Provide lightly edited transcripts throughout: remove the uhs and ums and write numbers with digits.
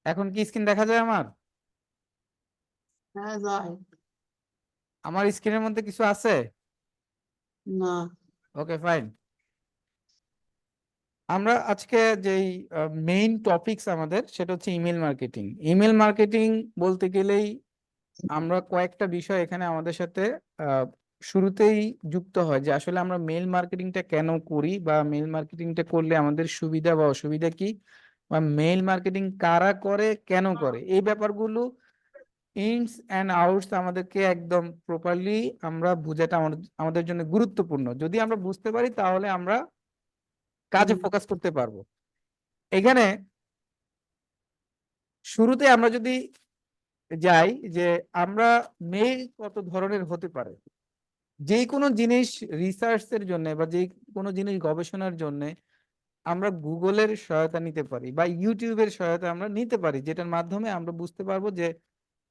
এখন কি স্ক্রিন দেখা যায় আমার? হ্যাঁ যায়। আমার স্ক্রিনের মধ্যে কিছু আছে? না। Okay fine. আমরা আজকে যেই মেইন টপিকস আমাদের সেটা হচ্ছে ইমেল মার্কেটিং। ইমেল মার্কেটিং বলতে গেলেই আমরা কয়েকটা বিষয় এখানে আমাদের সাথে আহ, শুরুতেই যুক্ত হয় যে আসলে আমরা মেইল মার্কেটিংটা কেন করি বা মেইল মার্কেটিংটা করলে আমাদের সুবিধা বা অসুবিধা কি, বা মেইল মার্কেটিং কারা করে কেন করে, এই ব্যাপারগুলো ইনস অ্যান্ড আউটস আমাদেরকে একদম প্রপারলি আমরা বোঝাটা আমাদের আমাদের জন্য গুরুত্বপূর্ণ। যদি আমরা বুঝতে পারি তাহলে আমরা কাজে ফোকাস করতে পারবো। এখানে শুরুতে আমরা যদি যাই যে আমরা মেইল কত ধরনের হতে পারে। যে কোনো জিনিস রিসার্চের জন্য বা যে কোনো জিনিস গবেষণার জন্য আমরা গুগলের সহায়তা নিতে পারি বা ইউটিউবের সহায়তা আমরা নিতে পারি, যেটার মাধ্যমে আমরা বুঝতে পারবো যে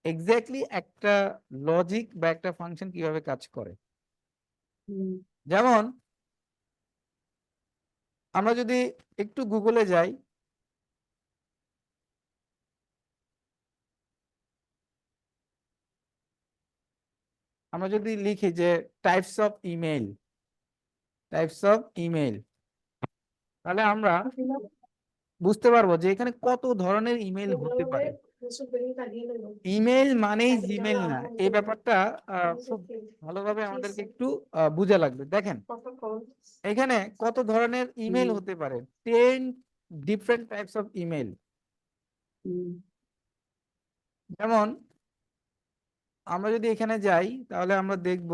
এক্স্যাক্টলি একটা লজিক বা একটা ফাংশন কিভাবে কাজ করে। যেমন আমরা যদি একটু গুগলে যাই, আমরা যদি লিখি যে types of email, types of email, তাহলে আমরা বুঝতে পারবো যে এখানে কত ধরনের ইমেল হতে পারে। ইমেল মানেই জিমেল না, এই ব্যাপারটা খুব ভালোভাবে আমাদেরকে একটু বোঝা লাগবে। দেখেন এখানে কত ধরনের ইমেল হতে পারে, 10 ডিফারেন্ট টাইপস অফ ইমেল। যেমন আমরা যদি এখানে যাই তাহলে আমরা দেখব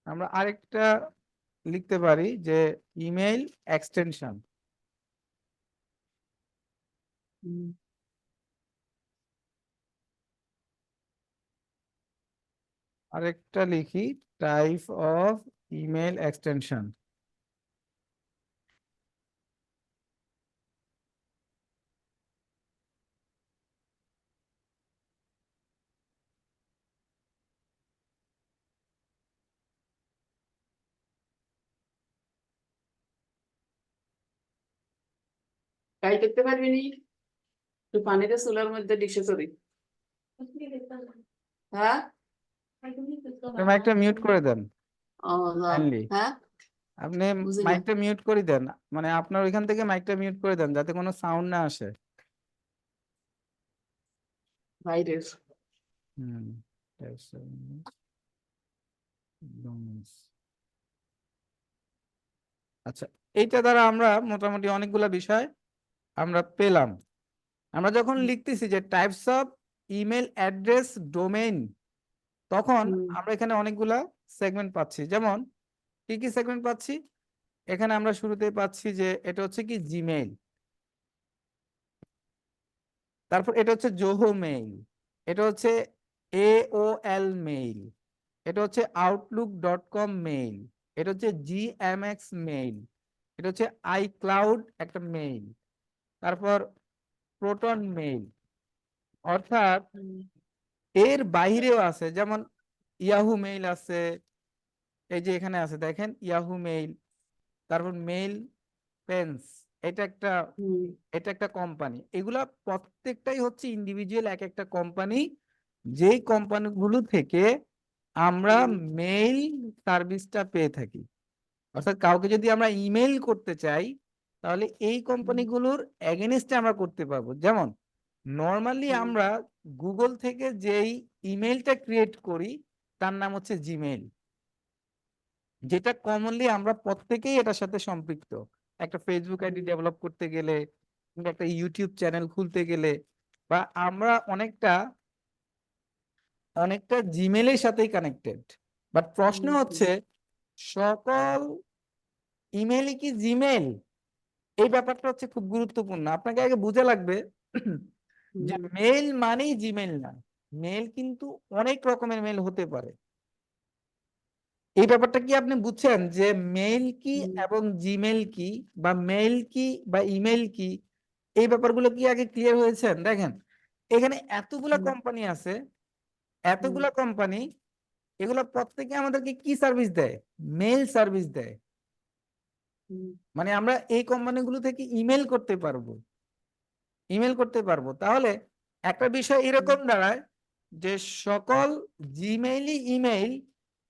আমরা আরেকটা লিখতে পারি যে ইমেল এক্সটেনশন। আরেকটা লিখি type of email extension. Try করতে পারবি নি? একটু পানিতে চুলার মধ্যে ডিশে করি। হ্যাঁ। মাইকটা মিউট করে দেন ও যাও। কাইন্ডলি। হ্যাঁ আপনি বুঝি না। মাইকটা মিউট করে দেন, মানে আপনার ওইখান থেকে মাইকটা মিউট করে দেন যাতে কোনো সাউন্ড না আসে। বাইরের। হুম। আচ্ছা, এইটা দ্বারা আমরা মোটামুটি অনেকগুলা বিষয় আমরা পেলাম। আমরা যখন লিখতেছি যে types of email address domain, তখন আমরা এখানে অনেকগুলা সেগমেন্ট পাচ্ছি। যেমন কি কি সেগমেন্ট পাচ্ছি, এখানে আমরা শুরুতে পাচ্ছি যে এটা হচ্ছে কি জিমেইল, তারপর এটা হচ্ছে জোহো মেইল, এটা হচ্ছে AOL মেইল, এটা হচ্ছে outlook.com মেইল, এটা হচ্ছে GMX মেইল, এটা হচ্ছে iCloud একটা মেইল, তারপর প্রোটন মেইল। অর্থাৎ এর বাইরেও আছে, যেমন ইয়াহু মেইল আছে, এই যে এখানে আছে দেখেন ইয়াহু মেইল, তারপর মেইল পেন্স, এটা একটা এটা একটা কোম্পানি। এগুলা প্রত্যেকটাই হচ্ছে ইন্ডিভিজুয়াল এক একটা কোম্পানি, যেই কোম্পানিগুলো থেকে আমরা মেইল সার্ভিসটা পেয়ে থাকি। অর্থাৎ কাউকে যদি আমরা ইমেল করতে চাই তাহলে এই কোম্পানিগুলোর এগেনস্টে আমরা করতে পারবো। যেমন নর্মালি আমরা গুগল থেকে যেই ইমেলটা ক্রিয়েট করি তার নাম হচ্ছে জিমেইল, যেটা কমনলি আমরা প্রত্যেকেই এটার সাথে সম্পৃক্ত। একটা ফেসবুক আইডি ডেভেলপ করতে গেলে কিংবা একটা ইউটিউব চ্যানেল খুলতে গেলে বা আমরা অনেকটা অনেকটা জিমেলের সাথেই কানেক্টেড। বাট প্রশ্ন হচ্ছে সকল ইমেলই কি জিমেল, এই ব্যাপারটা হচ্ছে খুব গুরুত্বপূর্ণ। আপনাকে আগে বুঝে লাগবে যে মেল মানেই জিমেল না, মেল কিন্তু অনেক রকমের মেল হতে পারে। এই ব্যাপারটা কি আপনি বুঝছেন যে মেইল কি এবং জিমেল কি বা মেইল কি বা ইমেল কি, এই ব্যাপারগুলো কি আগে ক্লিয়ার হয়েছেন? দেখেন এখানে এতগুলা কোম্পানি আছে, এতগুলা কোম্পানি, এগুলো প্রত্যেকে আমাদেরকে কি সার্ভিস দেয়? মেইল সার্ভিস দেয়। হুম, মানে আমরা এই কোম্পানিগুলো থেকে ইমেল করতে পারবো, তাহলে একটা বিষয় এরকম দাঁড়ায় যে সকল জিমেইলই ইমেইল,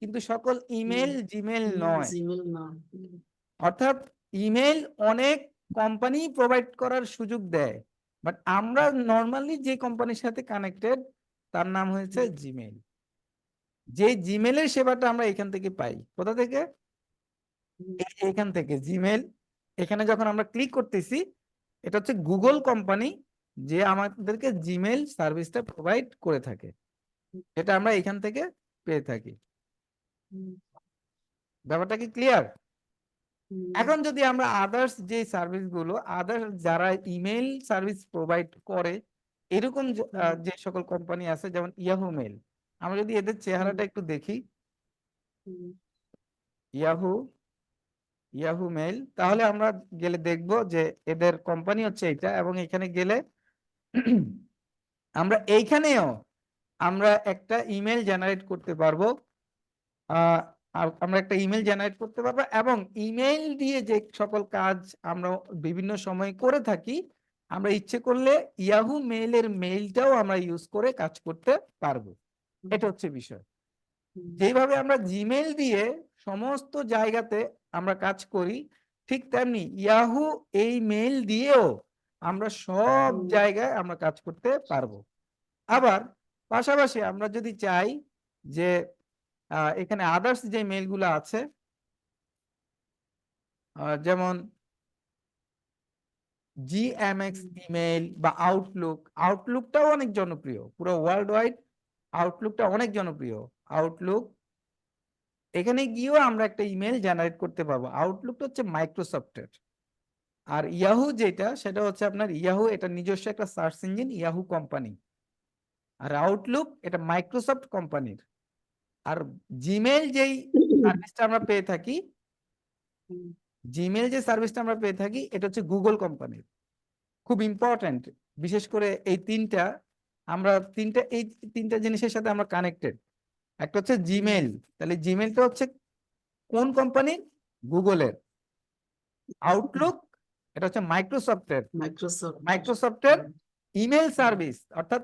কিন্তু সকল ইমেল জিমেইল নয়। জিমেল না। অর্থাৎ ইমেল অনেক কোম্পানি প্রোভাইড করার সুযোগ দেয়, বাট আমরা নর্মালি যে কোম্পানির সাথে কানেক্টেড তার নাম হয়েছে জিমেইল। যে জিমেলের সেবাটা আমরা এখান থেকে পাই, কোথা থেকে? এখান থেকে জিমেল। এখানে যখন আমরা ক্লিক করতেছি, এটা হচ্ছে গুগল কোম্পানি যে আমাদেরকে জিমেল সার্ভিসটা প্রোভাইড করে থাকে, এটা আমরা এখান থেকে পেয়ে থাকি। ব্যাপারটা কি ক্লিয়ার? এখন যদি আমরা আদার্স যে সার্ভিসগুলো, আদার্স যারা ইমেল সার্ভিস প্রোভাইড করে এরকম যে সকল কোম্পানি আছে, যেমন ইয়াহু মেল, আমরা যদি এদের চেহারাটা একটু দেখি, ইয়াহু ইয়াহু মেল, তাহলে আমরা গেলে দেখব যে এদের কোম্পানি হচ্ছে এটা, এবং এখানে গেলে আমরা এইখানেও আমরা একটা ইমেল জেনারেট করতে পারবো। আমরা একটা ইমেল জেনারেট করতে পারবো, এবং ইমেল দিয়ে যে সকল কাজ আমরা বিভিন্ন সময় করে থাকি, আমরা ইচ্ছে করলে ইয়াহু মেইলের মেইলটাও আমরা ইউজ করে কাজ করতে পারবো। এটা হচ্ছে বিষয়। যেভাবে আমরা জিমেল দিয়ে সমস্ত জায়গাতে আমরা কাজ করি, ঠিক তেমনি ইয়াহু এই মেইল দিয়েও আমরা সব জায়গায় আমরা কাজ করতে পারবো। আবার পাশাপাশি আমরা যদি চাই যে এখানে আদার্স যে মেইলগুলো আছে, যেমন জিএমএক্স ইমেল বা আউটলুকটাও অনেক জনপ্রিয়, পুরো ওয়ার্ল্ড ওয়াইড আউটলুকটা অনেক জনপ্রিয়। আউটলুক, এখানে গিয়েও আমরা একটা ইমেল জেনারেট করতে পারবো। আউটলুকটা হচ্ছে মাইক্রোসফটের, আর ইয়াহু যেটা সেটা হচ্ছে আপনার ইয়াহু, এটা নিজস্ব একটা সার্চ ইঞ্জিন, ইয়াহু কোম্পানি। আর আউটলুক এটা মাইক্রোসফট কোম্পানির। আর জিমেল যেই সার্ভিসটা আমরা পেয়ে থাকি, এটা হচ্ছে গুগল কোম্পানির। খুব ইম্পর্টেন্ট, বিশেষ করে এই তিনটা জিনিসের সাথে আমরা কানেক্টেড। একটা হচ্ছে জিমেল, তাহলে জিমেলটা হচ্ছে কোন কোম্পানির? গুগলের। আউটলুক এটা হচ্ছে মাইক্রোসফটের ইমেল সার্ভিস, অর্থাৎ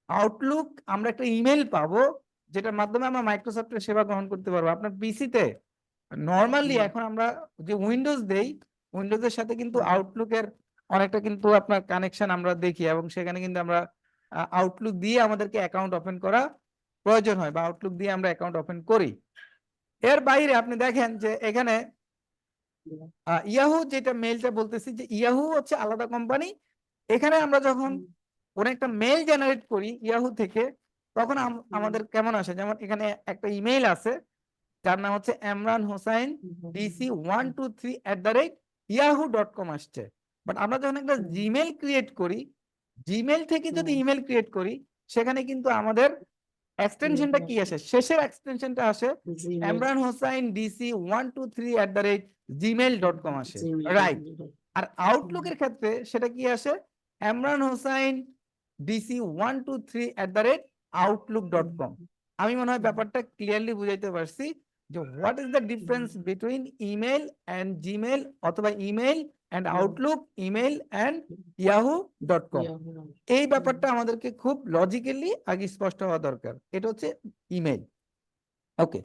আউটলুক আমরা একটা ইমেল পাবো যেটার মাধ্যমে আমরা মাইক্রোসফটের সেবা গ্রহণ করতে পারবো আপনার পিসিতে। নর্মালি এখন আমরা যে উইন্ডোজ দেই, উইন্ডোজের সাথে কিন্তু আউটলুকের অনেকটা কিন্তু আপনার কানেকশন আমরা দেখি, এবং সেখানে কিন্তু আমরা আউটলুক দিয়ে আমাদেরকে অ্যাকাউন্ট ওপেন করা প্রয়োজন হয়, বা আউটলুক দিয়ে আমরা অ্যাকাউন্ট ওপেন করি। এর বাইরে আপনি দেখেন যে এখানে ইয়াহু, যেটা মেইলটা বলতেছি, যে ইয়াহু হচ্ছে আলাদা কোম্পানি। এখানে আমরা যখন কোন একটা মেইল জেনারেট করি ইয়াহু থেকে, তখন আমাদের কেমন আসে, যেমন এখানে একটা ইমেইল আছে যার নাম হচ্ছে এমরান হোসাইন DC123@yahoo.com আসছে। বাট আমরা যখন একটা জিমেল ক্রিয়েট করি, জিমেল থেকে যদি ইমেল ক্রিয়েট করি, সেখানে কিন্তু আমাদের এক্সটেনশনটা কি আসে, শেষের এক্সটেনশনটা আসে এমরান হোসাইন DC123@gmail.com আসে, রাইট? আর আউটলুকের ক্ষেত্রে সেটা কি আসে, এমরান হোসাইন DC123@outlook.com। আমি মনে হয় ব্যাপারটা ক্লিয়ারলি বুঝাইতে পারছি যে what is the difference between email and Gmail, অথবা email and Outlook, email and yahoo.com। এই ব্যাপারটা আমাদেরকে খুব লজিক্যালি আগে স্পষ্ট হওয়া দরকার। এটা হচ্ছে ইমেল। ওকে,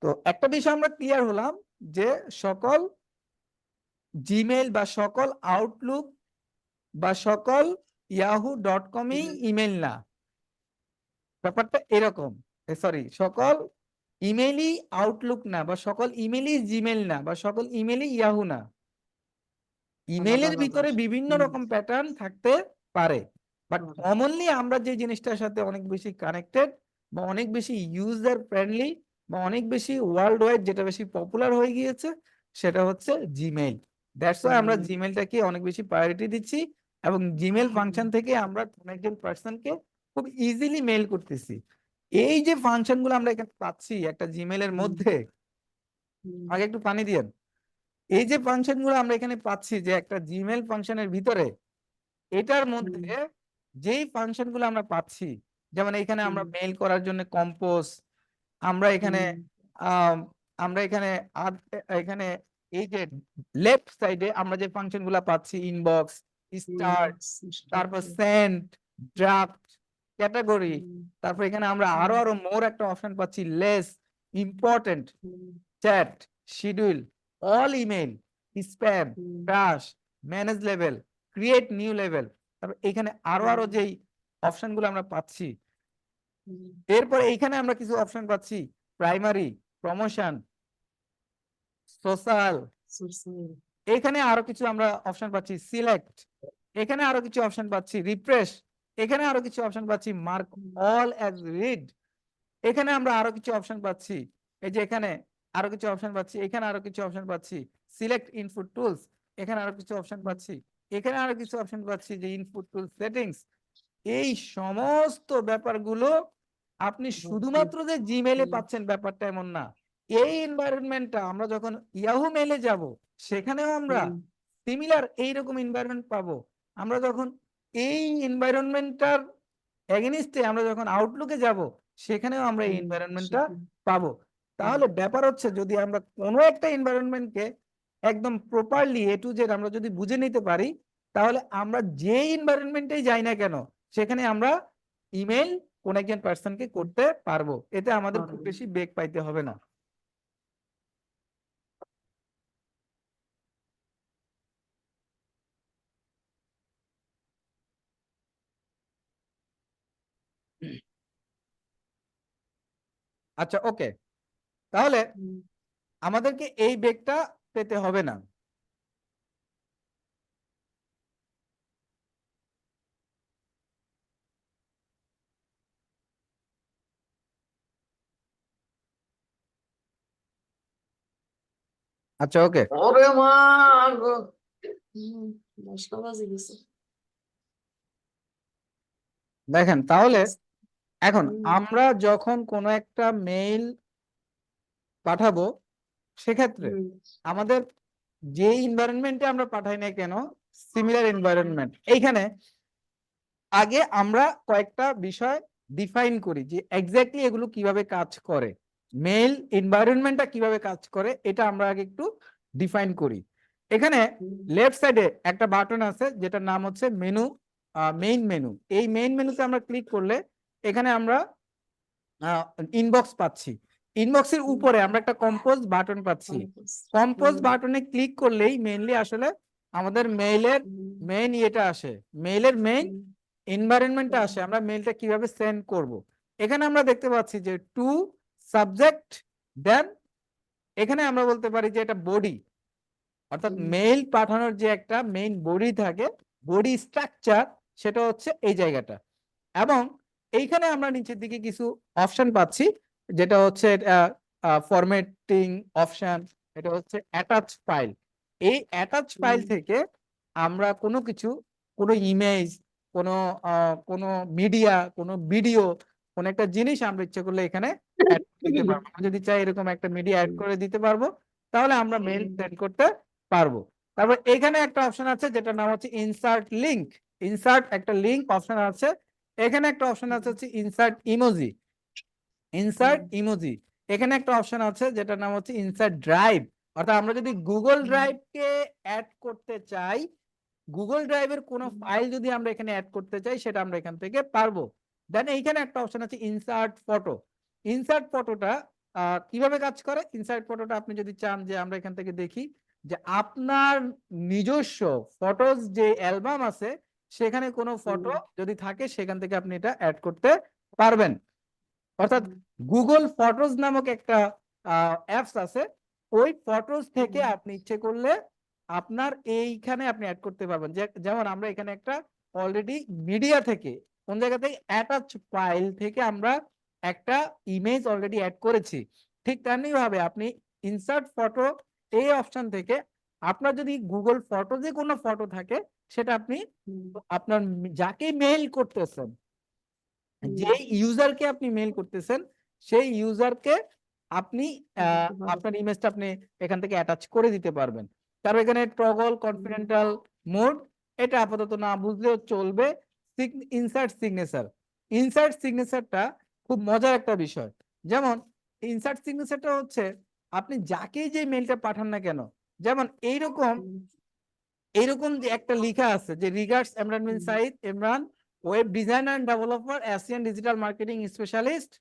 তো একটা বিষয় আমরা ক্লিয়ার হলাম যে সকল জিমেল বা সকল আউটলুক বা সকল yahoo.com-ই ইমেল না, ব্যাপারটা এরকম। সরি, সকল ইমেলই আউটলুক না, বা সকল ইমেলই জিমেল না, বা সকল ইমেলই ইয়াহু না। ইমেলের ভিতরে বিভিন্ন রকম প্যাটার্ন থাকতে পারে, বাট কমনলি আমরা যে জিনিসটার সাথে অনেক বেশি কানেক্টেড, বা অনেক বেশি ইউজার ফ্রেন্ডলি, বা অনেক বেশি ওয়ার্ল্ড ওয়াইড যেটা বেশি পপুলার হয়ে গিয়েছে, সেটা হচ্ছে জিমেইল। দ্যাটস ওয়াই আমরা জিমেইলটাকে অনেক বেশি প্রায়োরিটি দিচ্ছি, এবং জিমেইল ফাংশন থেকে আমরা কোন একজন পার্সনকে খুব ইজিলি মেইল করতেছি। এই যে ফাংশনগুলো আমরা এখানে পাচ্ছি একটা জিমেইলের মধ্যে, আগে একটু পানি দিয়েন। এই যে ফাংশনগুলো আমরা এখানে পাচ্ছি, যে একটা জিমেইল ফাংশনের ভিতরে, এটার মধ্যে যেই ফাংশনগুলো আমরা পাচ্ছি, যেমন এখানে আমরা মেইল করার জন্য কম্পোজ, আমরা এখানে আমরা এখানে এখানে এই যে লেফট সাইডে আমরা যে ফাংশন গুলা পাচ্ছি, ইনবক্স, স্টার্ট, তারপর সেন্ড, ড্রাফট, ক্যাটাগরি, তারপর এখানে আমরা আরো মোর একটা অপশন পাচ্ছি, less, important, chat, schedule, all email, spam, trash, manage level, create new level. তারপর এখানে আরো যেই অপশন গুলো আমরা পাচ্ছি, এরপরে এইখানে আমরা কিছু অপশন পাচ্ছি, প্রাইমারি, প্রমোশন, সোশ্যাল, এখানে আরো কিছু আমরা অপশন পাচ্ছি, সিলেক্ট, এখানে আরো কিছু অপশন পাচ্ছি, রিফ্রেশ, এখানে আরো কিছু অপশন পাচ্ছি, মার্ক অল অ্যাজ রিড, এখানে আমরা আরো কিছু অপশন পাচ্ছি, এই যে এখানে আরো কিছু অপশন পাচ্ছি, এখানে আরো কিছু অপশন পাচ্ছি, সিলেক্ট ইনপুট টুলস, এখানে আরো কিছু অপশন পাচ্ছি, এখানে আরো কিছু অপশন পাচ্ছি, যে ইনপুট টুল সেটিংস। এই সমস্ত ব্যাপারগুলো আপনি শুধুমাত্র যে জিমেইলে পাচ্ছেন ব্যাপারটা এমন না। এই এনভায়রনমেন্টটা আমরা যখন ইয়াহু মেইলে যাব, সেখানেও আমরা সিমিলার এইরকম এনভায়রনমেন্ট পাবো। আমরা যখন এই এনভায়রনমেন্টটার এগেনিস্টে আমরা যখন আউটলুকে যাব, সেখানেও আমরা এই এনভায়রনমেন্টটা পাবো। তাহলে ব্যাপার হচ্ছে, যদি আমরা কোনো একটা এনভায়রনমেন্টকে একদম প্রপারলি এ টু জেড আমরা যদি বুঝে নিতে পারি, তাহলে আমরা যে এনভায়রনমেন্টেই যাই না কেন, সেখানে আমরা ইমেল কোন একজন পার্সনকে করতে পারবো। এতে আমাদের খুব বেশি বেগ পাইতে হবে না। আচ্ছা, ওকে, তাহলে আমাদেরকে এই বেগটা পেতে হবে না। আচ্ছা, ওকে, ওরে মা গো, 10টা বাজে গেছে। দেখেন তাহলে এখন আমরা যখন কোনো একটা মেইল পাঠাবো, সেক্ষেত্রে আমাদের যে এনভায়রনমেন্টে আমরা পাঠাই না কেন, সিমিলার এনভায়রনমেন্ট, এইখানে আগে আমরা কয়েকটা বিষয় ডিফাইন করি যে এক্স্যাক্টলি এগুলো কিভাবে কাজ করে, মেইল এনভায়রনমেন্টটা কিভাবে কাজ করে, এটা আমরা আগে একটু ডিফাইন করি। এখানে লেফট সাইডে একটা বাটন আছে যেটার নাম হচ্ছে মেনু, মেইন মেনু। এই মেইন মেনুতে আমরা ক্লিক করলে এখানে আমরা ইনবক্স পাচ্ছি। ইনবক্সের উপরে আমরা একটা কম্পোজ বাটন পাচ্ছি। কম্পোজ বাটনে ক্লিক করলেই মেইনলি আসলে আমাদের মেইলের মেইন ইয়েটা আসে, মেইলের মেইন এনভায়রনমেন্টটা আসে, আমরা মেইলটা কিভাবে সেন্ড করব। এখানে আমরা দেখতে পাচ্ছি যে টু সাবজেক্ট, দেন এখানে আমরা বলতে পারি যে এটা বডি, অর্থাৎ মেইল পাঠানোর যে একটা মেইন বডি থাকে, বডি স্ট্রাকচার, সেটা হচ্ছে এই জায়গাটা। এবং এইখানে আমরা নিচের দিকে কিছু অপশন পাচ্ছি, যেটা হচ্ছে ফরম্যাটিং অপশন, এটা হচ্ছে অ্যাটাচ ফাইল। এই অ্যাটাচ ফাইল থেকে আমরা কোনো কিছু, কোনো ইমেজ, কোনো কোনো মিডিয়া, কোনো ভিডিও, কোন একটা জিনিস আমরা ইচ্ছে করলে এখানে অ্যাড দিতে পারবো। আমরা যদি চাই এরকম একটা মিডিয়া অ্যাড করে দিতে পারবো, তাহলে আমরা মেইল সেন্ড করতে পারবো। তারপর এখানে একটা অপশন আছে যেটার নাম হচ্ছে ইনসার্ট লিংক। ইনসার্ট একটা লিংক অপশন আছে। এখানে একটা অপশন আছে হচ্ছে ইনসার্ট ইমোজি, ইনসার্ট ইমোজি। এখানে একটা অপশন আছে যেটার নাম হচ্ছে ইনসার্ট ড্রাইভ, অর্থাৎ আমরা যদি গুগল ড্রাইভকে অ্যাড করতে চাই, গুগল ড্রাইভের কোনো ফাইল যদি আমরা এখানে অ্যাড করতে চাই, সেটা আমরা এখান থেকে পারবো। দেন এইখানে একটা অপশন আছে ইনসার্ট ফটো। ইনসার্ট ফটোটা কিভাবে কাজ করে, ইনসার্ট ফটোটা আপনি যদি চান যে আমরা এখান থেকে দেখি যে আপনার নিজস্ব ফটোজ যে অ্যালবাম আছে, সেখানে কোনো ফটো যদি থাকে, সেখান থেকে আপনি এটা অ্যাড করতে পারবেন। অর্থাৎ গুগল ফটোজ নামক একটা অ্যাপস আছে, ওই ফটোজ থেকে আপনি ইচ্ছে করলে আপনার এইখানে আপনি অ্যাড করতে পারবেন। যেমন আমরা এখানে একটা অলরেডি মিডিয়া থেকে, কোন জায়গা থেকে, অ্যাটাচ ফাইল থেকে আমরা একটা ইমেজ অলরেডি অ্যাড করেছি। ঠিক তেমনি ভাবে আপনি ইনসার্ট ফটো এই অপশন থেকে আপনার যদি গুগল ফটোজে কোনো ফটো থাকে, সেটা আপনি আপনার যাকে মেইল করতেছেন, যে ইউজারকে আপনি মেইল করতেছেন, সেই ইউজারকে আপনি আপনার ইমেজটা আপনি এখান থেকে অ্যাটাচ করে দিতে পারবেন। তারপর এখানে টগল কনফিডেন্টাল মোড, এটা আপাতত না বুঝলেও চলবে। ইনসার্ট সিগনেচার, ইনসার্ট সিগনেচারটা খুব মজার একটা বিষয়। যেমন ইনসার্ট সিগনেচারটা হচ্ছে আপনি যাকেই যে মেইলটা পাঠান না কেন, যেমন এইরকম যে একটা লেখা আছে যে regards Imran Bin Saeed, Imran web designer and developer, Asian digital marketing specialist.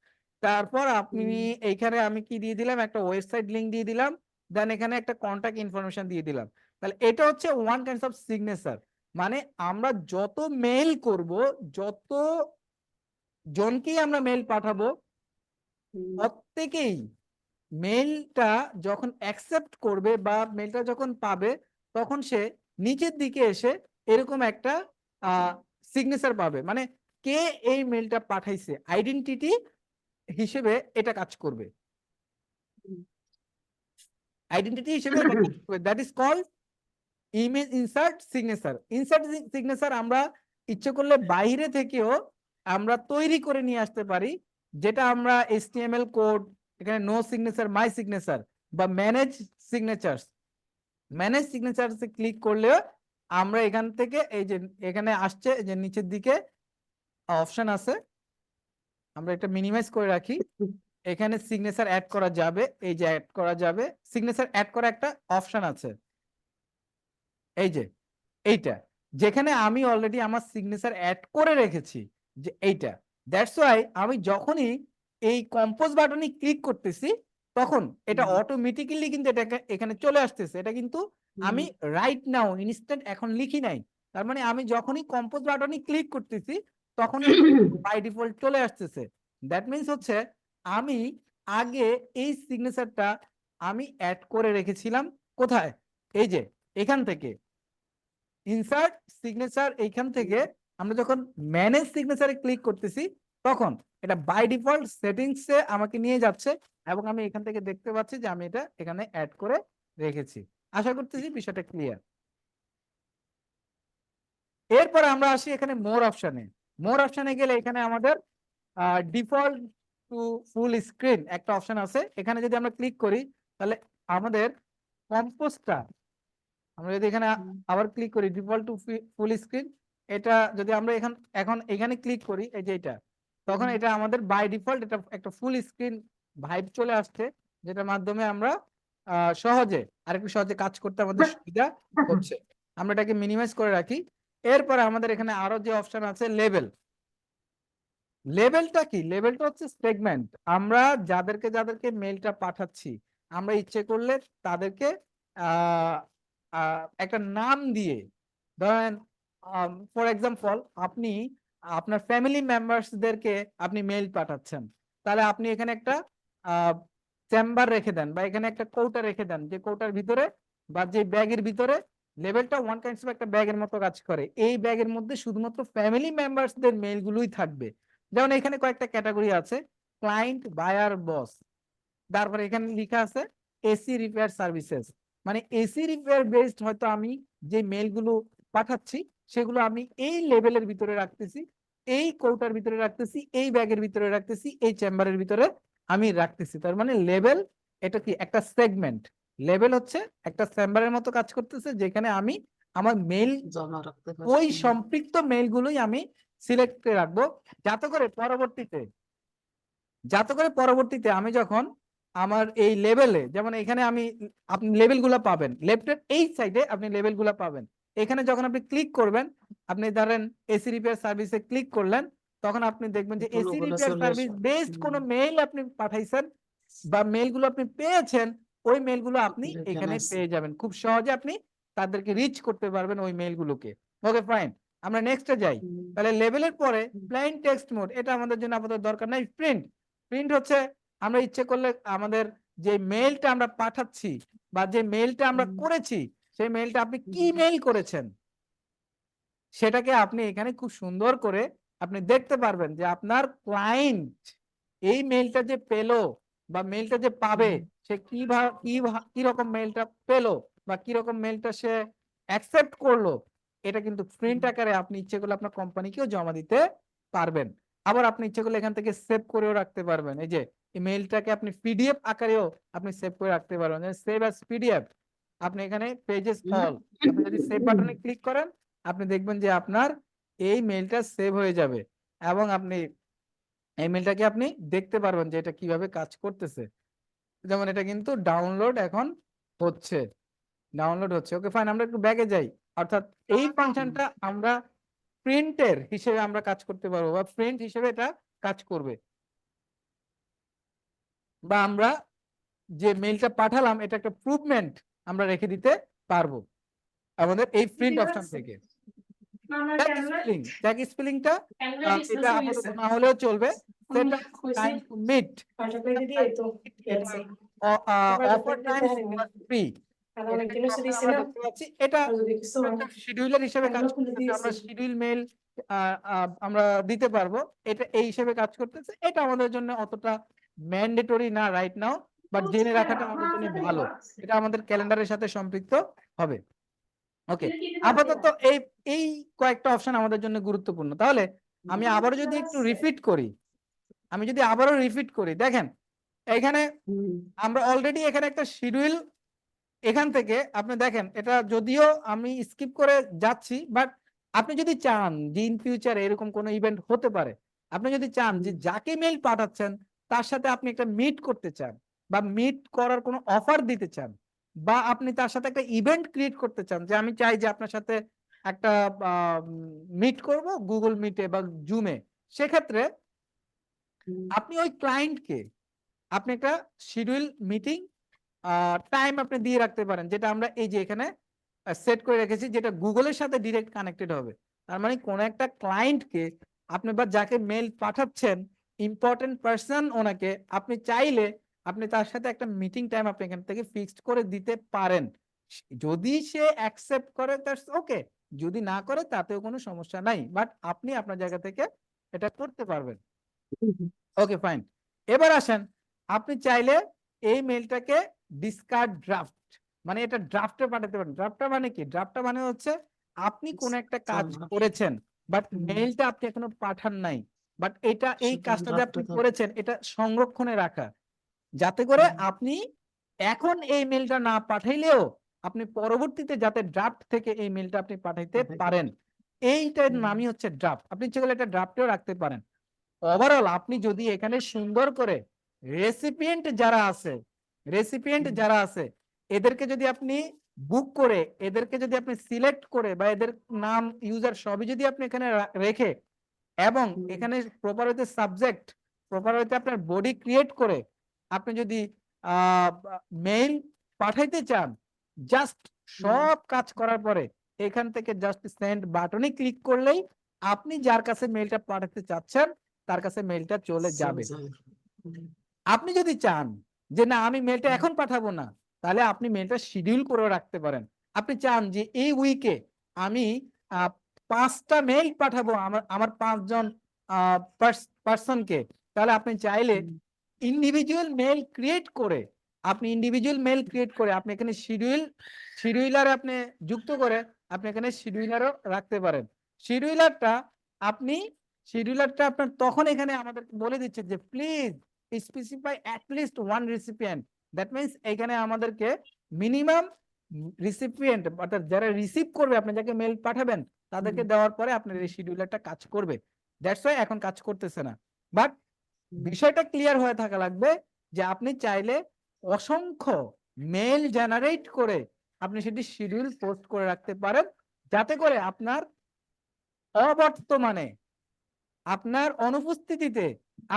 তারপর আপনি এইখানে আমি কি দিয়ে দিলাম, একটা ওয়েবসাইট লিংক দিয়ে দিলাম, দেন এখানে একটা কন্টাক্ট ইনফরমেশন দিয়ে দিলাম। তাহলে এটা হচ্ছে ওয়ান কাইন্ড অফ সিগনেচার। মানে আমরা যত মেইল করব, যত জনকেই আমরা মেইল পাঠাবো, প্রত্যেকেই মেইলটা যখন অ্যাকসেপ্ট করবে বা মেইলটা যখন পাবে, তখন সে নিচের দিকে এসে এরকম একটা সিগনেচার পাবে। মানে কে এই মেইলটা পাঠাইছে, আইডেন্টিটি হিসেবে এটা কাজ করবে, আইডেন্টিটি হিসেবে এটা কাজ করবে। That is called image insert signature. Insert signature আমরা ইচ্ছে করলে বাইরে থেকেও আমরা তৈরি করে নিয়ে আসতে পারি, যেটা আমরা HTML কোড, এখানে নো সিগনেচার মাই সিগনেচার বা ম্যানেজ সিগনেচার্স, ম্যানেজ সিগনেচারসে ক্লিক করলেও আমরা এখান থেকে এই যে এখানে আসছে যে নিচের দিকে অপশন আছে, আমরা এটা মিনিমাইজ করে রাখি, এখানে সিগনেচার অ্যাড করা যাবে, এই যে অ্যাড করা যাবে, সিগনেচার অ্যাড করা একটা অপশন আছে, এই যে এইটা, যেখানে আমি অলরেডি আমার সিগনেচার অ্যাড করে রেখেছি যে এইটা। দ্যাটস ওয়াই আমি যখনই এই কম্পোজ বাটনে ক্লিক করতেছি, তখন এটা অটোমেটিক্যালি কিন্তু এটা এখানে চলে আসতেছে। এটা কিন্তু আমি রাইট নাও ইনস্ট্যান্ট এখন লিখি নাই, তার মানে আমি যখনই কম্পোজ বাটনে ক্লিক করতেছি তখনই বাই ডিফল্ট চলে আসতেছে। দ্যাট মিন্স হচ্ছে আমি আগে এই সিগনেচারটা আমি অ্যাড করে রেখেছিলাম কোথায়, এই যে এখান থেকে ইনসার্ট সিগনেচার, এইখান থেকে আমরা যখন ম্যানেজ সিগনেচারে ক্লিক করতেছি তখন এটা বাই ডিফল্ট সেটিংসে আমাকে নিয়ে যাচ্ছে এবং আমি এখান থেকে দেখতে পাচ্ছি যে আমি এটা এখানে অ্যাড করে রেখেছি। আশা করতেছি বিষয়টা ক্লিয়ার। এরপর আমরা আসি এখানে মোর অপশনে। মোর অপশনে গেলে এখানে আমাদের ডিফল্ট টু ফুল স্ক্রিন একটা অপশন আছে, এখানে যদি আমরা ক্লিক করি তাহলে আমাদের কম্পোজটা, আমরা যদি এখানে আবার ক্লিক করি ডিফল্ট টু ফুল স্ক্রিন, এটা যদি আমরা এখন এখানে ক্লিক করি এই যে এটা, তখন এটা আমাদের বাই ডিফল্ট এটা একটা ফুল স্ক্রিন ভাইব চলে আসছে, যেটার মাধ্যমে আমরা সহজে আরেকটু সহজে কাজ করতে আমাদের সুবিধা হচ্ছে। আমরা এটাকে মিনিমাইজ করে রাখি। এরপরে আমাদের এখানে আরো যে অপশন আছে লেবেল। লেবেলটা কি? লেবেলটা হচ্ছে সেগমেন্ট। আমরা যাদেরকে মেইলটা পাঠাচ্ছি, আমরা ইচ্ছে করলে তাদেরকে একটা নাম দিয়ে, ধরেন ফর এক্সাম্পল আপনি আপনার ফ্যামিলি মেম্বার্সদেরকে আপনি মেইল পাঠাচ্ছেন, তাহলে আপনি এখানে একটা চেম্বার রেখে দেন বা এখানে একটা কৌটা রেখে দেন, যে কৌটার ভিতরে বা যে ব্যাগের ভিতরে লেভেলটা ওয়ান কাইন্ডস অফ একটা ব্যাগের মতো কাজ করে, এই ব্যাগের মধ্যে শুধুমাত্র ফ্যামিলি মেম্বার্সদের মেইলগুলোই থাকবে। যেমন এখানে কয়েকটা ক্যাটাগরি আছে, ক্লায়েন্ট, বায়ার, বস, তারপরে এখানে লেখা আছে এসি রিপেয়ার সার্ভিসেস, মানে এসি রিপেয়ার বেসড হয়তো আমি যে মেইলগুলো পাঠাচ্ছি সেগুলো আমি এই লেভেলের ভিতরে রাখতেছি, এই কৌটার ভিতরে রাখতেছি, এই ব্যাগের ভিতরে রাখতেছি, এই চেম্বারের ভিতরে আমি রাখতেছি। তার মানে লেভেল এটা কি একটা সেগমেন্ট, লেভেল হচ্ছে একটা চেম্বারের মতো কাজ করতেছে, যেখানে আমি আমার মেইল জমা রাখতে ওই পারছি। সম্পৃক্ত মেইলগুলোই আমি সিলেক্ট করে রাখবো, যাতে করে পরবর্তীতে আমি যখন আমার এই লেভেলে, যেমন এখানে আপনি লেভেলগুলো পাবেন লেফটের এই সাইডে, আপনি লেভেলগুলো পাবেন এখানে যখন আপনি ক্লিক করবেন, আপনি ধরেন এসি রিপেয়ার সার্ভিসে ক্লিক করলেন, তখন আপনি দেখবেন যে এসি গুলো রিপেয়ার চলে সার্ভিস আসবে। বেসড কোনো মেইল আপনি পাঠাইছেন বা মেইলগুলো আপনি পেয়েছেন, ওই মেইলগুলো আপনি এখানে পেয়ে যাবেন, খুব সহজে আপনি তাদেরকে রিচ করতে পারবেন ওই মেইলগুলোকে। ওকে ফাইন, আমরা নেক্সটে যাই। তাহলে লেভেলের পরে প্লেন টেক্সট মোড, এটা আমাদের জন্য আপাতত দরকার নাই। প্রিন্ট, প্রিন্ট হচ্ছে আমরা ইচ্ছে করলে আমাদের যে মেইলটা আমরা পাঠাচ্ছি বা যে মেইলটা আমরা করেছি, সেই মেইলটা আপনি কি মেইল করেছেন সেটাকে আপনি এখানে খুব সুন্দর করে আপনি দেখতে পারবেন যে আপনার ক্লায়েন্ট এই মেইলটা যে পেলো বা মেইলটা যে পাবে, সে কি রকম মেইলটা পেলো বা কি রকম মেইলটা সে অ্যাকসেপ্ট করলো, এটা কিন্তু প্রিন্ট আকারে আপনি ইচ্ছে করলে আপনার কোম্পানিকেও জমা দিতে পারবেন। আবার আপনি ইচ্ছে করলে এখান থেকে সেভ করেও রাখতে পারবেন, এই যে এই মেইলটাকে আপনি পিডিএফ আকারেও আপনি সেভ করে রাখতে পারবেন, সেভ অ্যাজ পিডিএফ। আপনি এখানে পেজেস অল, আপনি যদি সেভ বাটনে ক্লিক করেন আপনি দেখবেন যে আপনার এই মেইলটা সেভ হয়ে যাবে এবং আপনি এই মেইলটাকে আপনি দেখতে পারবেন যে এটা কিভাবে কাজ করতেছে। যেমন এটা কিন্তু ডাউনলোড এখন হচ্ছে। ডাউনলোড হচ্ছে। ওকে ফাইন, আমরা একটু ব্যাকে যাই। অর্থাৎ এই ফাংশনটা আমরা প্রিন্টের হিসেবে আমরা কাজ করতে পারবো, বা প্রিন্ট হিসেবে এটা কাজ করবে, বা আমরা যে মেইলটা পাঠালাম এটা একটা প্রুফমেন্ট আমরা রেখে দিতে পারবো আমাদের এই প্রিন্ট অপশন থেকে। ট্যাগ স্পেলিংটা এটা আপাতত না হলেও চলবে। Set time to meet, offer times free, এটা শিডিউলার হিসেবে কাজ করতেছে। আমরা শিডিউল মেল আমরা দিতে পারবো, এটা এই হিসেবে কাজ করতেছে। এটা আমাদের জন্য অতটা ম্যান্ডেটরি না রাইট নাও, বাট জেনে রাখাটা আমাদের জন্য ভালো, এটা আমাদের ক্যালেন্ডারের সাথে সম্পৃক্ত হবে। ওকে, আপাতত এই এই কয়েকটা অপশন আমাদের জন্য গুরুত্বপূর্ণ। তাহলে আমি আবারও যদি একটু রিপিট করি, দেখেন এখানে আমরা অলরেডি এখানে একটা শিডিউল, এখান থেকে আপনি দেখেন এটা যদিও আমি স্কিপ করে যাচ্ছি, বাট আপনি যদি চান যে ইন ফিউচারে এরকম কোনো ইভেন্ট হতে পারে, আপনি যদি চান যে যাকে মেইল পাঠাচ্ছেন তার সাথে আপনি একটা মিট করতে চান, বা মিট করার কোনো অফার দিতে চান, বা আপনি তার সাথে একটা ইভেন্ট ক্রিয়েট করতে চান, যে আমি চাই যে আপনার সাথে একটা মিট করব গুগল মিটে বা জুমে, সেক্ষেত্রে আপনি ওই ক্লায়েন্টকে আপনি একটা শিডিউল মিটিং টাইম আপনি দিয়ে রাখতে পারেন, যেটা আমরা এই যে এখানে সেট করে রেখেছি, যেটা গুগলের সাথে ডিরেক্ট কানেক্টেড হবে। তার মানে কোন একটা ক্লায়েন্টকে আপনি বা যাকে মেল পাঠাচ্ছেন, ইম্পর্টেন্ট পারসন ওনাকে, আপনি চাইলে আপনি তার সাথে একটা মিটিং টাইম আপনি এখান থেকে ফিক্সড করে দিতে পারেন। যদি সে অ্যাকসেপ্ট করে দ্যাটস ওকে, যদি না করে তাতেও কোনো সমস্যা নাই, বাট আপনি আপনার জায়গা থেকে এটা করতে পারবেন। ওকে ফাইন, এবার আসেন, আপনি চাইলে এই মেলটাকে ডিসকার্ড ড্রাফট, মানে এটা ড্রাফটে পাঠাতে পারেন। ড্রাফটটা মানে কি? ড্রাফটটা মানে হচ্ছে আপনি কোন একটা কাজ করেছেন, বাট মেলটা আপনি এখনো পাঠান নাই, বাট এটা এই কাজটা যে আপনি করেছেন এটা সংরক্ষণে রাখা, যাতে করে আপনি এখন এই মেলটা না পাঠাইলেও আপনি পরবর্তীতে যাতে ড্রাফট থেকে এই মেলটা আপনি পাঠাইতে পারেন, এইটার নামই হচ্ছে ড্রাফট। আপনি ইচ্ছে করলে এটা ড্রাফটেও রাখতে পারেন। ওভারঅল আপনি যদি এখানে সুন্দর করে রেসিপিয়েন্ট যারা আছে এদেরকে যদি আপনি বুক করে, এদেরকে যদি আপনি সিলেক্ট করে, বা এদের নাম ইউজার সবই যদি আপনি এখানে রেখে, এবং এখানে প্রপার হইতে সাবজেক্ট, প্রপার হইতে আপনার বডি ক্রিয়েট করে আপনি যদি মেইল পাঠাইতে চান, জাস্ট সব কাজ করার পরে এখান থেকে জাস্ট সেন্ড বাটনে ক্লিক করলেই আপনি যার কাছে মেইলটা পাঠাতে চাচ্ছেন তার কাছে মেইলটা চলে যাবে। আপনি যদি চান যে না আমি মেইলটা এখন পাঠাবো না, তাহলে আপনি মেইলটা শিডিউল করে রাখতে পারেন। আপনি চান যে এই উইকে আমি 5টা মেইল পাঠাবো আমার 5জন পার্সনকে, তাহলে আপনি চাইলে ইন্ডিভিজুয়াল মেইল ক্রিয়েট করে আপনি এখানে শিডিউলারে আপনি যুক্ত করে আপনি এখানে শিডিউলারও রাখতে পারেন। শিডিউলারটা আপনি আপনার তখন এখানে আমাদের বলে দিচ্ছে যে please specify at least one recipient. That means এখানে আমাদেরকে মিনিমাম রিসিপিয়েন্ট অর্থাৎ যারা রিসিভ করবে, আপনি যাকে মেল পাঠাবেন তাদেরকে দেওয়ার পরে আপনার এই শিডিউলারটা কাজ করবে। দ্যাটস ওয়াই এখন কাজ করতেছে না, বাট বিষয়টা ক্লিয়ার হয়ে থাকা লাগবে যে আপনি চাইলে অসংখ্য মেল জেনারেট করে আপনি সেটি শিডিউল পোস্ট করে রাখতে পারেন, যাতে করে আপনার অবর্তমানে, আপনার অনুপস্থিতিতে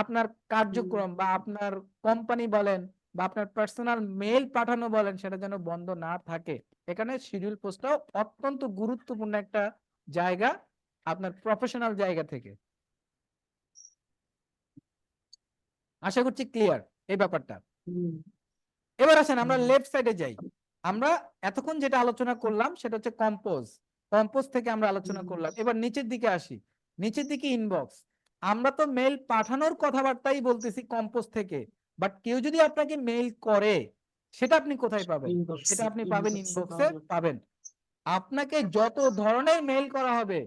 আপনার কার্যক্রম বা আপনার কোম্পানি বলেন বা আপনার পার্সোনাল মেল পাঠানো বলেন, সেটা যেন বন্ধ না থাকে। এখানে শিডিউল পোস্টটাও অত্যন্ত গুরুত্বপূর্ণ একটা জায়গা আপনার প্রফেশনাল জায়গা থেকে। আশা করছি ক্লিয়ার এই ব্যাপারটা। এবার আসেন আমরা লেফট সাইডে যাই। আমরা এতক্ষণ যেটা আলোচনা করলাম সেটা হচ্ছে কম্পোজ থেকে আমরা আলোচনা করলাম। এবার নিচের দিকে আসি, নিচের দিকে ইনবক্স। আমরা তো মেল পাঠানোর কথাবার্তাই বলতেছি কম্পোজ থেকে, বাট কেউ যদি আপনাকে মেল করে সেটা আপনি কোথায় পাবেন? সেটা আপনি পাবেন ইনবক্সে পাবেন। আপনাকে যত ধরনের মেল করা হবে,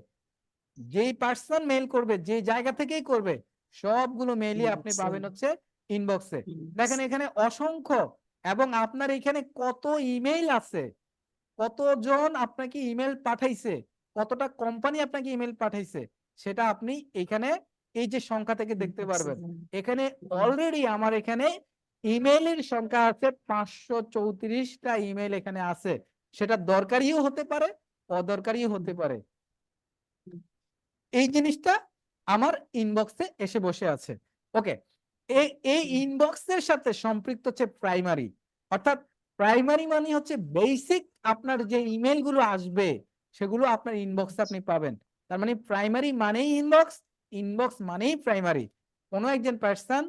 যেই পার্সন মেল করবে যে জায়গা থেকেই করবে, সবগুলো মেইলই আপনি পাবেন হচ্ছে ইনবক্সে। দেখেন এখানে অসংখ্য, এবং আপনার এখানে কত ইমেইল আছে, কতজন আপনাকে ইমেল পাঠাইছে, কতটা কোম্পানি আপনাকে ইমেল পাঠাইছে, সেটা আপনি এখানে এই যে সংখ্যা থেকে দেখতে পারবেন। এখানে অলরেডি আমার এখানে ইমেইলের সংখ্যা আছে 534টা ইমেইল এখানে আছে। সেটা দরকারিও হতে পারে, অদরকারিও হতে পারে। এই জিনিসটা আমার ইনবক্সে এসে বসে আছে। ওকে, এই ইনবক্সের সাথে সম্পৃক্ত হচ্ছে প্রাইমারি, অর্থাৎ প্রাইমারি মানে হচ্ছে বেসিক আপনার যে ইমেল গুলো আসবে সেগুলো আপনার ইনবক্সে আপনি পাবেন। তার মানে প্রাইমারি মানেই ইনবক্স, ইনবক্স মানেই প্রাইমারি। কোনো একজন পার্সন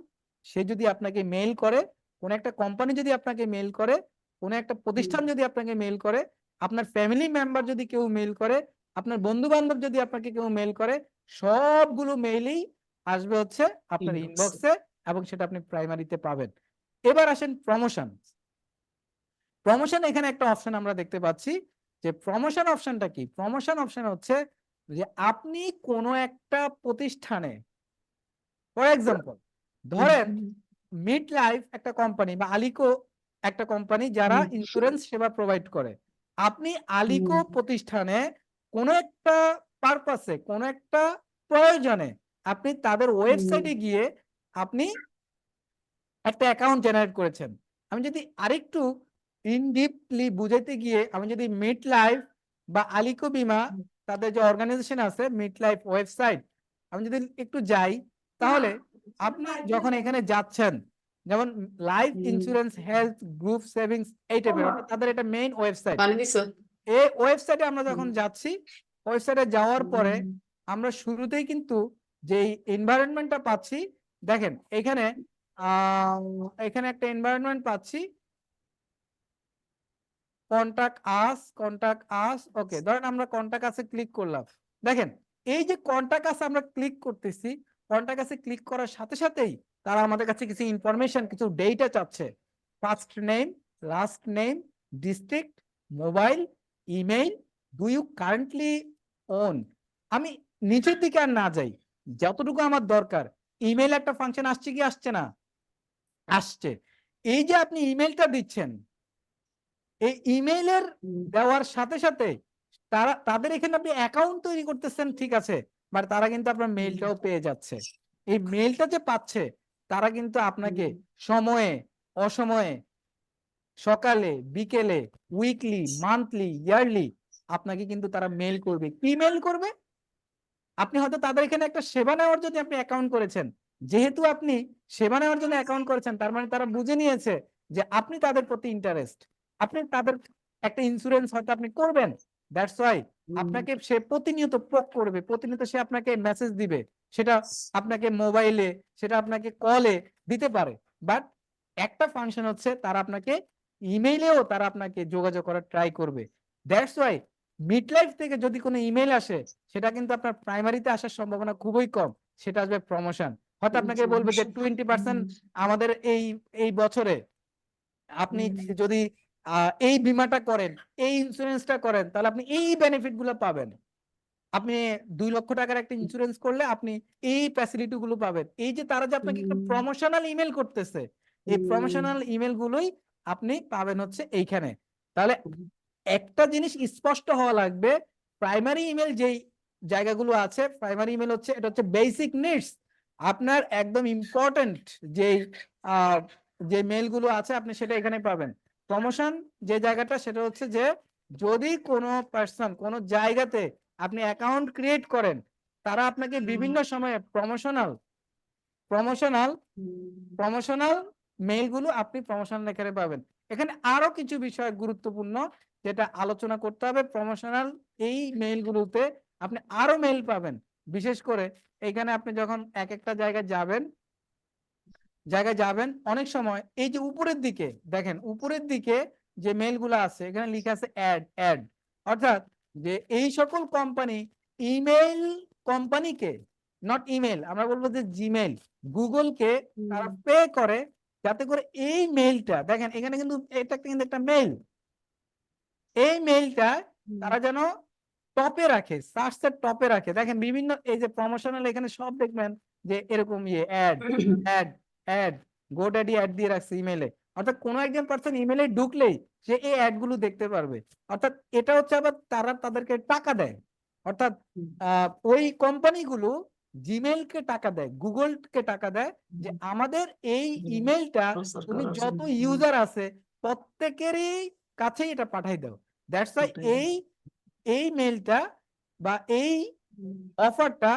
সে যদি আপনাকে মেইল করে, কোন একটা কোম্পানি যদি আপনাকে মেইল করে, কোন একটা প্রতিষ্ঠান যদি আপনাকে মেইল করে, আপনার ফ্যামিলি মেম্বার যদি কেউ মেইল করে, আপনার বন্ধু বান্ধব যদি আপনাকে কেউ মেইল করে, সবগুলো মেইলই আসবে হচ্ছে আপনার ইনবক্সে, এবং সেটা আপনি প্রাইমারিতে পাবেন। এবার আসেন প্রমোশন। প্রমোশন এখানে একটা অপশন আমরা দেখতে পাচ্ছি, যে প্রমোশন অপশনটা কি? প্রমোশন অপশন হচ্ছে যে আপনি কোনো একটা প্রতিষ্ঠানে, ফর এক্সাম্পল ধরেন মিড লাইফ একটা কোম্পানি বা আলিকো একটা কোম্পানি যারা ইন্স্যুরেন্স সেবা প্রোভাইড করে, আপনি আলিকো প্রতিষ্ঠানে কোনো একটা পারপাসে, কোনো একটা প্রয়োজনে আপনি তাদের ওয়েবসাইটে গিয়ে আপনি একটা অ্যাকাউন্ট জেনারেট করেছেন। আমি যদি আরেকটু ইনডিপলি বুঝাইতে গিয়ে, আমি যদি মিড লাইফ বা আলিকো বিমা তাদের যে অর্গানাইজেশন আছে মিড লাইফ ওয়েবসাইট, আমি যদি একটু যাই, তাহলে আপনি যখন এখানে যাচ্ছেন, যেমন life insurance health group savings এই টাইপের, অর্থাৎ তাদের এটা মেইন ওয়েবসাইট। এই ওয়েবসাইটে আমরা যখন যাচ্ছি, ওয়েবসাইটে যাওয়ার পরে আমরা শুরুতেই কিন্তু যে এনভায়রনমেন্টটা পাচ্ছি, দেখেন এখানে এখানে একটা এনভায়রনমেন্ট পাচ্ছি, কন্টাক্ট আস। ওকে, ধরেন আমরা কন্টাক্ট আসে ক্লিক করলাম। দেখেন এই যে কন্টাক্ট আসে আমরা ক্লিক করতেছি, কন্টাক্ট আসে ক্লিক করার সাথে সাথেই তারা আমাদের কাছে কিছু ইনফরমেশন, কিছু ডেটা চাচ্ছে। First name, last name, district, mobile, email, do you currently own. আমি নিচের দিকে আর না যাই, যতটুকু আমার দরকার, ইমেইল একটা ফাংশন আসছে কি আসছে না? আসছে। এই যে আপনি ইমেইলটা দিচ্ছেন, এই ইমেইলের দেওয়ার সাথে সাথে তাদের এখানে আপনি অ্যাকাউন্ট তৈরি করতেছেন, ঠিক আছে, বাট তারা কিন্তু আপনার মেইলটাও পেয়ে যাচ্ছে। এই মেইলটা যে পাচ্ছে, তারা কিন্তু আপনাকে সময়ে অসময়ে, সকালে বিকেলে, উইকলি, মান্থলি, ইয়ারলি আপনাকে কিন্তু তারা মেইল করবে। কি মেইল করবে? আপনি হয়তো তাদের এখানে একটা সেবা নেওয়ার জন্য আপনি অ্যাকাউন্ট করেছেন, যেহেতু আপনি সেবা নেওয়ার জন্য অ্যাকাউন্ট করেছেন, তার মানে তারা বুঝে নিয়েছে যে আপনি তাদের প্রতি ইন্টারেস্ট, আপনি তাদের একটা ইন্স্যুরেন্স হয়তো আপনি করবেন। দ্যাটস ওয়াই আপনাকে সে প্রতিনিয়ত পোক করবে, প্রতিনিয়ত সে আপনাকে মেসেজ দিবে, সেটা আপনাকে মোবাইলে, সেটা আপনাকে কলে দিতে পারে। বাট একটা ফাংশন হচ্ছে তারা আপনাকে ইমেইলেও তারা আপনাকে যোগাযোগ করার ট্রাই করবে। দ্যাটস ওয়াই মিড লাইফ থেকে যদি কোনো ইমেল আসে, সেটা কিন্তু আপনার প্রাইমারিতে আসার সম্ভাবনা খুবই কম, সেটা আসবে প্রমোশন। হয়তো আপনাকে বলবে যে 20% আমাদের এই বছরে আপনি যদি এই বীমাটা করেন, এই ইন্স্যুরেন্সটা করেন, তাহলে আপনি এই বেনিফিট গুলো পাবেন। আপনি 2 লক্ষ টাকার একটা ইন্স্যুরেন্স করলে আপনি এই ফ্যাসিলিটি গুলো পাবেন। এই যে তারা যে আপনাকে একটা প্রমোশনাল ইমেল করতেছে, এই প্রমোশনাল ইমেল গুলোই আপনি পাবেন হচ্ছে এইখানে। তাহলে একটা জিনিস স্পষ্ট হওয়া লাগবে, প্রাইমারি ইমেল যেই জায়গাগুলো আছে, প্রাইমারি ইমেল হচ্ছে এটা হচ্ছে বেসিক নিডস, আপনার একদম ইম্পর্টেন্ট যেই যে মেইলগুলো আছে আপনি সেটা এখানে পাবেন। প্রমোশন যে জায়গাটা, সেটা হচ্ছে যে যদি কোনো পার্সন কোনো জায়গাতে আপনি অ্যাকাউন্ট ক্রিয়েট করেন, তারা আপনাকে বিভিন্ন সময়ে প্রমোশনাল প্রমোশনাল প্রমোশনাল মেইলগুলো আপনি প্রমোশনাল এখানে পাবেন। এখানে আরো কিছু বিষয় গুরুত্বপূর্ণ যেটা আলোচনা করতে হবে। প্রমোশনাল এই মেইলগুলোতে আপনি আরো মেইল পাবেন, বিশেষ করে এখানে আপনি যখন এক একটা জায়গায় যাবেন অনেক সময় এই যে উপরের দিকে দেখেন, উপরের দিকে যে মেইলগুলো আছে এখানে লেখা আছে অ্যাড, অর্থাৎ যে এই সকল কোম্পানি ইমেইল কোম্পানিকে, নট ইমেল, আমরা বলবো যে জিমেইল, গুগলকে তারা পে করে যাতে করে এই মেইলটা, দেখেন এখানে কিন্তু এটা কিন্তু একটা মেইল, এই মেইলটা তারা যেন টপে রাখে, সার্চের টপে রাখে। দেখেন বিভিন্ন এই যে প্রমোশনাল এখানে সব দেখবেন যে এরকম অ্যাড অ্যাড অ্যাড, গোডাডি অ্যাড দিয়ে রাখছে ইমেলে, অর্থাৎ কোনো একজন পার্সন ইমেলে ঢুকলেই সে এই অ্যাড গুলো দেখতে পারবে। অর্থাৎ এটা হচ্ছে আবার তারা তাদেরকে টাকা দেয়, অর্থাৎ ওই কোম্পানিগুলো জিমেইলকে টাকা দেয়, গুগলকে টাকা দেয়, যে আমাদের এই ইমেলটা তুমি যত ইউজার আছে প্রত্যেকেরই কাছেই এটা পাঠাই দাও। দ্যাটস ওয়াই ওটাই। এই মেইলটা বা এই অফারটা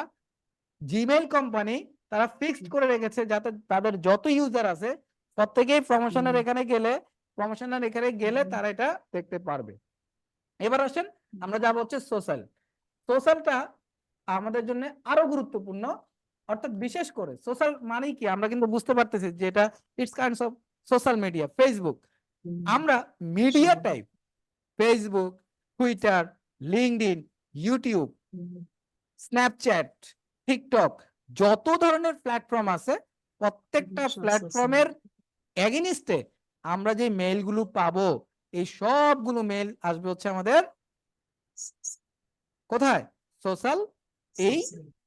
জিমেইল কোম্পানি তারা ফিক্সড করে রেখেছে, যাতে তাদের যত ইউজার আছে প্রত্যেকেই প্রমোশনের এখানে গেলে তারা এটা দেখতে পারবে। এবার আসেন আমরা যাব হচ্ছে সোশ্যাল। সোশ্যালটা আমাদের জন্য আরো গুরুত্বপূর্ণ, অর্থাৎ বিশেষ করে সোশ্যাল মানে কি আমরা কিন্তু বুঝতে পারতেছি যে এটা it's kinds of social media. Facebook, আমরা media type Facebook, Twitter, LinkedIn, YouTube, Snapchat, TikTok, যত ধরনের প্ল্যাটফর্ম আছে প্রত্যেকটা প্ল্যাটফর্মের এগেইনস্টে আমরা যে মেইলগুলো পাবো, এই সবগুলো মেইল আসবে হচ্ছে আমাদের কোথায়? সোশ্যাল, এই